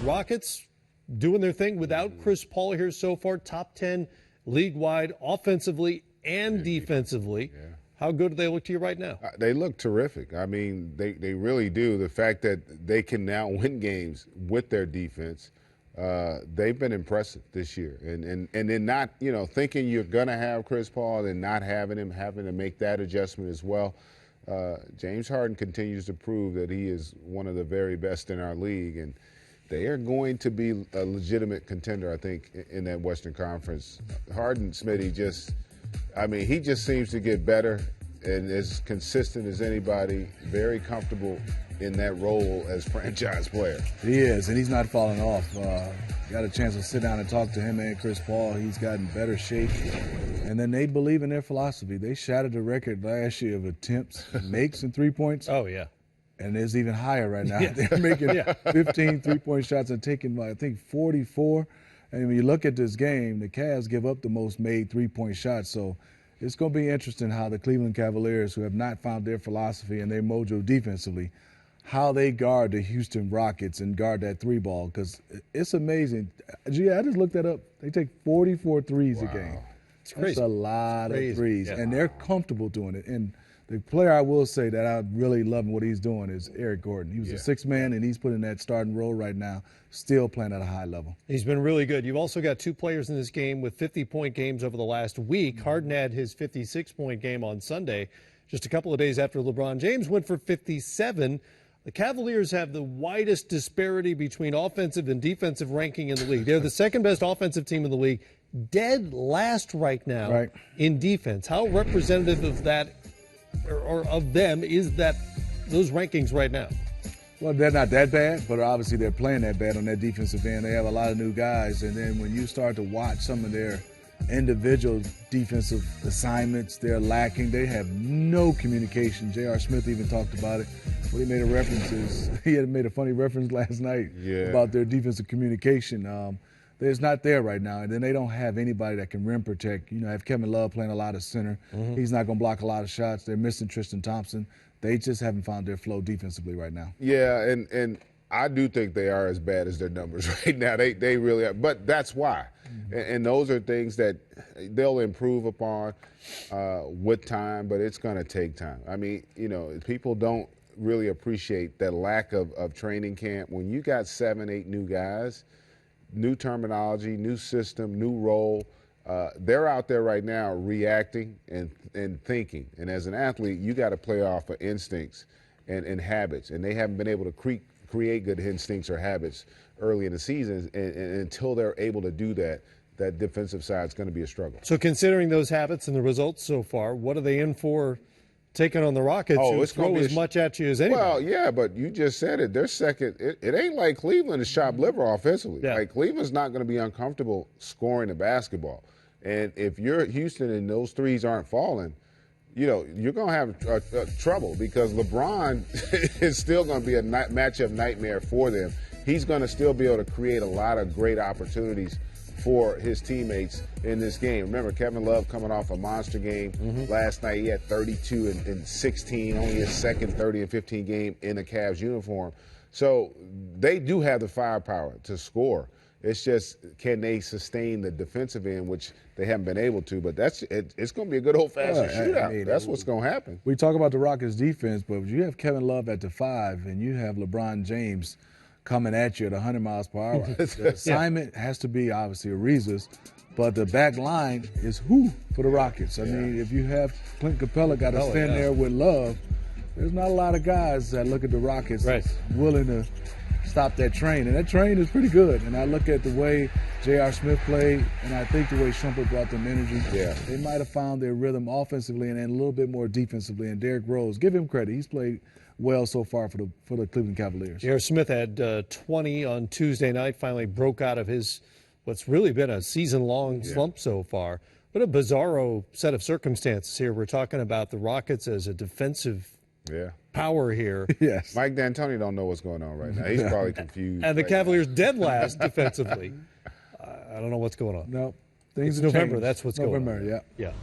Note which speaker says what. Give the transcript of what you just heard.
Speaker 1: Rockets doing their thing without Chris Paul here so far, top 10 league-wide offensively and defensively.
Speaker 2: Yeah.
Speaker 1: How good do they look to you right now?
Speaker 2: They look terrific. I mean, they really do. The fact that they can now win games with their defense, they've been impressive this year. And then not, thinking you're going to have Chris Paul and not having him, having to make that adjustment as well. James Harden continues to prove that he is one of the very best in our league, and they are going to be a legitimate contender, I think, in that Western Conference. Harden, Smitty, he just seems to get better and as consistent as anybody, very comfortable in that role as franchise player.
Speaker 3: He is, and he's not falling off. Got a chance to sit down and talk to him and Chris Paul. He's gotten better shape. And then they believe in their philosophy. They shattered the record last year of attempts, makes, and three-points.
Speaker 1: Oh, yeah.
Speaker 3: And it's even higher right now.
Speaker 1: Yeah.
Speaker 3: They're making 15 three-point shots and taking, I think, 44. And when you look at this game, the Cavs give up the most made three-point shots. So it's going to be interesting how the Cleveland Cavaliers, who have not found their philosophy and their mojo defensively, how they guard the Houston Rockets and guard that three ball, because it's amazing. Gee, I just looked that up. They take 44 threes a game.
Speaker 1: It's crazy.
Speaker 3: That's a lot of threes,
Speaker 1: yeah.
Speaker 3: and they're comfortable doing it. And the player I will say that I really love what he's doing is Eric Gordon. He was a sixth man, and he's put in that starting role right now, still playing at a high level.
Speaker 1: He's been really good. You've also got two players in this game with 50-point games over the last week. Harden had his 56-point game on Sunday, just a couple of days after LeBron James went for 57. The Cavaliers have the widest disparity between offensive and defensive ranking in the league. They're the second-best offensive team in the league, dead last right now in defense. How representative of that or of them is that those rankings right now?
Speaker 3: Well, they're not that bad, but obviously they're playing that bad on that defensive end. They have a lot of new guys, and then when you start to watch some of their individual defensive assignments, they're lacking. They have no communication. J.R. Smith even talked about it. What he made he had made a funny reference last night about their defensive communication. It's not there right now, and then they don't have anybody that can rim protect. I have Kevin Love playing a lot of center. He's not going to block a lot of shots. They're missing Tristan Thompson. They just haven't found their flow defensively right now.
Speaker 2: Yeah, and I do think they are as bad as their numbers right now. They really are. But that's why. And those are things that they'll improve upon with time, but it's going to take time. I mean, people don't really appreciate that lack of training camp. When you got 7, 8 new guys, new terminology, new system, new role, they're out there right now reacting and thinking. And as an athlete, you got to play off of instincts and habits. And they haven't been able to create good instincts or habits early in the season. And until they're able to do that, that defensive side is going to be a struggle.
Speaker 1: So considering those habits and the results so far, what are they in for taking on the Rockets who throw as much at you as anybody?
Speaker 2: Well, yeah, but you just said it. They're second. It ain't like Cleveland is chopped liver offensively.
Speaker 1: Yeah.
Speaker 2: Like Cleveland's not going to be uncomfortable scoring the basketball. And if you're Houston and those threes aren't falling, you're going to have trouble because LeBron is still going to be a matchup nightmare for them. He's going to still be able to create a lot of great opportunities for his teammates in this game. Remember, Kevin Love coming off a monster game last night. He had 32 and 16, only his second 30 and 15 game in a Cavs uniform. So they do have the firepower to score. It's just, can they sustain the defensive end, which they haven't been able to. But it's going to be a good old-fashioned shootout. That's what's going to happen.
Speaker 3: We talk about the Rockets' defense, but you have Kevin Love at the 5, and you have LeBron James coming at you at 100 miles per hour. The assignment has to be, obviously, Ariza's, but the back line is who for the Rockets? I mean, if you have Clint Capella got to stand there with Love, there's not a lot of guys that look at the Rockets willing to stop that train. And that train is pretty good. And I look at the way J.R. Smith played, and I think the way Shumpert brought them energy, they might have found their rhythm offensively and then a little bit more defensively. And Derrick Rose, give him credit. He's played well so far for the Cleveland Cavaliers.
Speaker 1: J.R. Smith had 20 on Tuesday night, finally broke out of his what's really been a season-long slump so far. What a bizarro set of circumstances here. We're talking about the Rockets as a defensive power here.
Speaker 3: Yes.
Speaker 2: Mike D'Antoni don't know what's going on right now. He's probably confused.
Speaker 1: And the Cavaliers dead last defensively. I don't know what's going on.
Speaker 3: No. Things
Speaker 1: it's November.
Speaker 3: Changed.
Speaker 1: That's what's
Speaker 3: November,
Speaker 1: going on.
Speaker 3: Yeah.
Speaker 1: Yeah.